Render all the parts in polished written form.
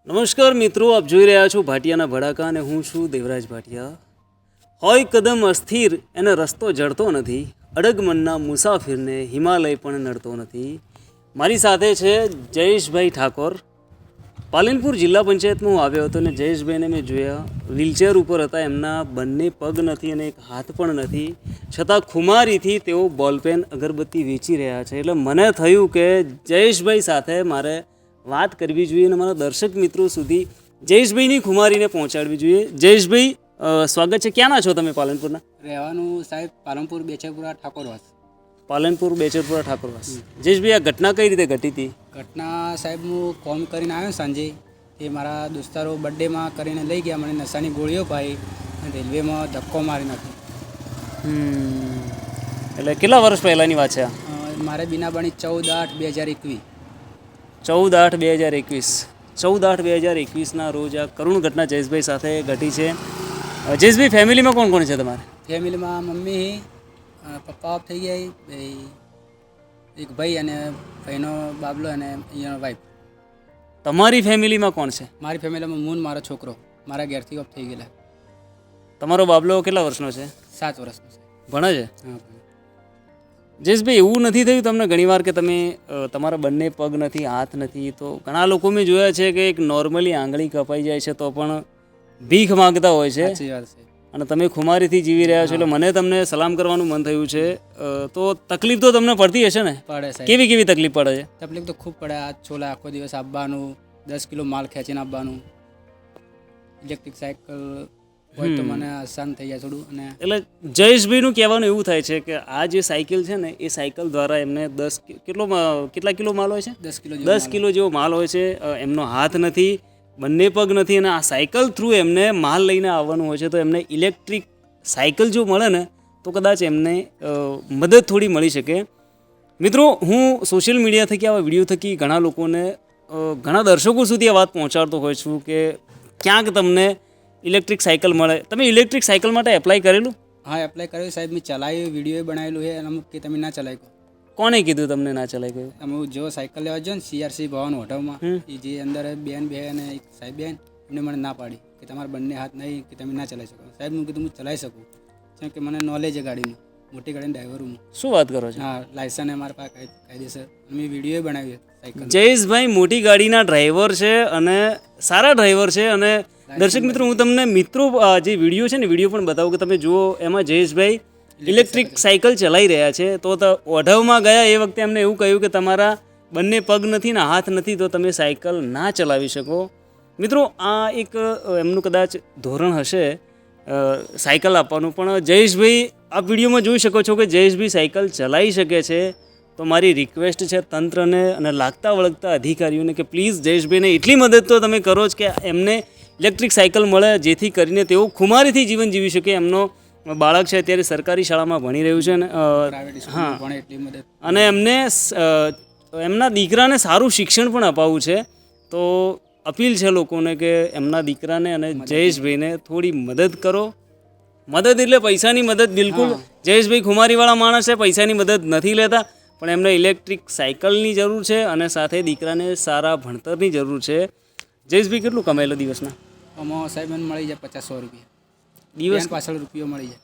નમસ્કાર મિત્રો, આપ જોઈ રહ્યા છો ભાટિયાના ભડાકા અને હું છું દેવરાજ ભાટિયા. હોય કદમ અસ્થિર એને રસ્તો જડતો નથી, અડગ મનના મુસાફિરને હિમાલય પણ નડતો નથી. મારી સાથે છે જયેશભાઈ ઠાકોર. પાલનપુર જિલ્લા પંચાયતમાં હું આવ્યો હતો અને જયેશભાઈને મેં જોયા વ્હીલચેર ઉપર હતા. એમના બંને પગ નથી અને એક હાથ પણ નથી, છતાં ખુમારીથી તેઓ બોલપેન અગરબત્તી વેચી રહ્યા છે. એટલે મને થયું કે જયેશભાઈ સાથે મારે વાત કરવી જોઈએ અને મારા દર્શક મિત્રો સુધી જયેશભાઈની ખુમારીને પહોંચાડવી જોઈએ. જયેશભાઈ, સ્વાગત છે. ક્યાંના છો તમે? પાલનપુરના? રહેવાનું સાહેબ પાલનપુર બેચરપુરા ઠાકોરવાસ. પાલનપુર બેચરપુરા ઠાકોરવાસ. જયેશભાઈ, આ ઘટના કઈ રીતે ઘટી હતી? ઘટના સાહેબ હું કોમ કરીને આવ્યો સાંજે, એ મારા દોસ્તારો બર્થડેમાં કરીને લઈ ગયા, મને નશાની ગોળીઓ પાઈ અને રેલવેમાં ધક્કો મારી નાખ્યો. એટલે કેટલા વર્ષ પહેલાંની વાત છે આ? મારે બીનાબાણી 14/8/2021. 14/8/2021. 14/8/2021ના રોજ આ કરુણ ઘટના જયેશભાઈ સાથે ઘટી છે. જયેશભાઈ, ફેમિલીમાં કોણ કોણ છે તમારે? ફેમિલીમાં મમ્મી, પપ્પા ઓફ થઈ ગયા, એક ભાઈ અને ભાઈનો બાબલો અને અહીંયાનો વાઈફ. તમારી ફેમિલીમાં કોણ છે? મારી ફેમિલીમાં હું મારો છોકરો મારા ઘેરથી ઓફ થઈ ગયેલા. તમારો બાબલો કેટલા વર્ષનો છે? 7 વર્ષનો છે. ભણે છે? હા. જયેશભાઈ, એવું નથી થયું તમને ઘણીવાર કે તમે તમારા બંને પગ નથી, હાથ નથી, તો ઘણા લોકો મેં જોયા છે કે એક નોર્મલી આંગળી કપાઈ જાય છે તો પણ ભીખ માંગતા હોય છે, સાચી વાત છે. અને તમે ખુમારીથી જીવી રહ્યા છો. એટલે મને તમને સલામ કરવાનું મન થયું છે. તો તકલીફ તો તમને પડતી હશે ને? પડે સાહેબ. કેવી કેવી તકલીફ પડે છે? તકલીફ તો ખૂબ પડે. આ છોલા આખો દિવસ આપવાનું, 10 કિલો માલ ખેંચીને આપવાનું. ઇલેક્ટ્રિક સાયકલ હોય તો મને આસાન થઈ જાય થોડું. અને એટલે જયેશભાઈનું કહેવાનું એવું થાય છે કે આ જે સાયકલ છે ને, એ સાયકલ દ્વારા એમને કેટલા કિલો માલ હોય છે? 10 કિલો 10 કિલો જેવો માલ હોય છે. એમનો હાથ નથી, બંને પગ નથી, અને આ સાયકલ થ્રુ એમને માલ લઈને આવવાનું હોય છે. તો એમને ઇલેક્ટ્રિક સાયકલ જો મળે ને તો કદાચ એમને મદદ થોડી મળી શકે. મિત્રો, હું સોશિયલ મીડિયા થકી, આવા વિડીયો થકી ઘણા લોકોને, ઘણા દર્શકો સુધી આ વાત પહોંચાડતો હોય છું કે ક્યાંક તમને ઇલેક્ટ્રિક સાયકલ મળે. તમે ઇલેક્ટ્રિક સાયકલ માટે એપ્લાય કરેલું? હા, એપ્લાય કર્યું સાહેબ. મેં ચલાવ્યું, વિડીયો બનાવેલું છે. અને અમુક કે તમે ના ચલાવી કહો. કોને કીધું તમને ના ચલાવી ગયું? અમે જો સાયકલ લેવા જો ને CRC ભવન હોટલમાં, એ જે અંદર બેન અને એક સાહેબ બેન, એમને મને ના પાડી કે તમારા બંને હાથ નહીં, કે તમે ના ચલાવી શકો. સાહેબ, હું કીધું હું ચલાવી શકું, કેમ કે મને નોલેજ છે ગાડીનું, મોટી ગાડીનું ડ્રાઈવર હું. શું વાત કરો છો? હા, લાયસન્સ અમારા પાસે કાયદેસર. મેં વિડીયો બનાવ્યો સાયકલ. જયેશભાઈ મોટી ગાડીના ડ્રાઈવર છે અને સારા ડ્રાઈવર છે. અને દર્શક મિત્રો, હું તમને જે વિડીયો છે ને, વિડીયો પણ બતાવું કે તમે જુઓ. એમાં જયેશભાઈ ઇલેક્ટ્રિક સાયકલ ચલાવી રહ્યા છે. તો ઓઢવમાં ગયા એ વખતે એમને એવું કહ્યું કે તમારા બંને પગ નથી ને હાથ નથી, તો તમે સાયકલ ના ચલાવી શકો. મિત્રો, આ એક એમનું કદાચ ધોરણ હશે સાયકલ આપવાનું. પણ જયેશભાઈ, આપ વિડીયોમાં જોઈ શકો છો કે જયેશભાઈ સાયકલ ચલાવી શકે છે. તો મારી રિક્વેસ્ટ છે તંત્રને અને લાગતા વળગતા અધિકારીઓને કે પ્લીઝ જયેશભાઈને એટલી મદદ તો તમે કરો જ કે એમને ઇલેક્ટ્રિક સાયકલ મળે, જેથી કરીને તેઓ ખુમારીથી જીવન જીવી શકે. એમનો બાળક છે અત્યારે સરકારી શાળામાં ભણી રહ્યું છે, અને એમને એમના દીકરાને સારું શિક્ષણ પણ અપાવવું છે. તો અપીલ છે લોકોને કે એમના દીકરાને અને જયેશભાઈને થોડી મદદ કરો. મદદ એટલે પૈસાની મદદ બિલકુલ. જયેશભાઈ ખુમારીવાળા માણસ છે, પૈસાની મદદ નથી લેતા, પણ એમને ઇલેક્ટ્રિક સાયકલની જરૂર છે અને સાથે દીકરાને સારા ભણતરની જરૂર છે. જયેશભાઈ, કેટલું કમાયેલો દિવસના? આમાં સાહેબ મને મળી જાય 50-100 રૂપિયા. દિવસ પાછળ રૂપિયો મળી જાય.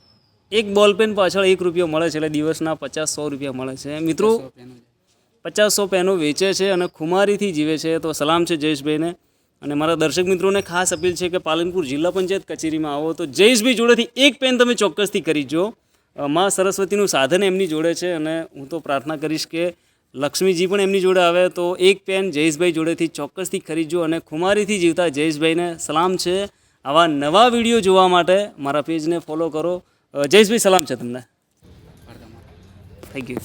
એક બોલપેન પાછળ 1 રૂપિયો મળે છે, એટલે દિવસના 50-100 રૂપિયા મળે છે. મિત્રો, 50-100 પેનો વેચે છે અને ખુમારીથી જીવે છે. તો સલામ છે જયેશભાઈને. અને મારા દર્શક મિત્રોને ખાસ અપીલ છે કે પાલનપુર જિલ્લા પંચાયત કચેરીમાં આવો તો જયેશભાઈ જોડેથી એક પેન તમે ચોક્કસથી ખરીદજો. મા સરસ્વતીનું સાધન એમની જોડે છે, અને હું તો પ્રાર્થના કરીશ કે લક્ષ્મીજી પણ એમની જોડે આવે તો એક પેન જયેશભાઈ જોડેથી ચોક્કસથી ખરીદજો. અને ખુમારીથી જીવતા જયેશભાઈને સલામ છે. આવા નવા વિડીયો જોવા માટે મારા પેજને ફોલો કરો. જયેશભાઈ, સલામ છે તમને. Thank you.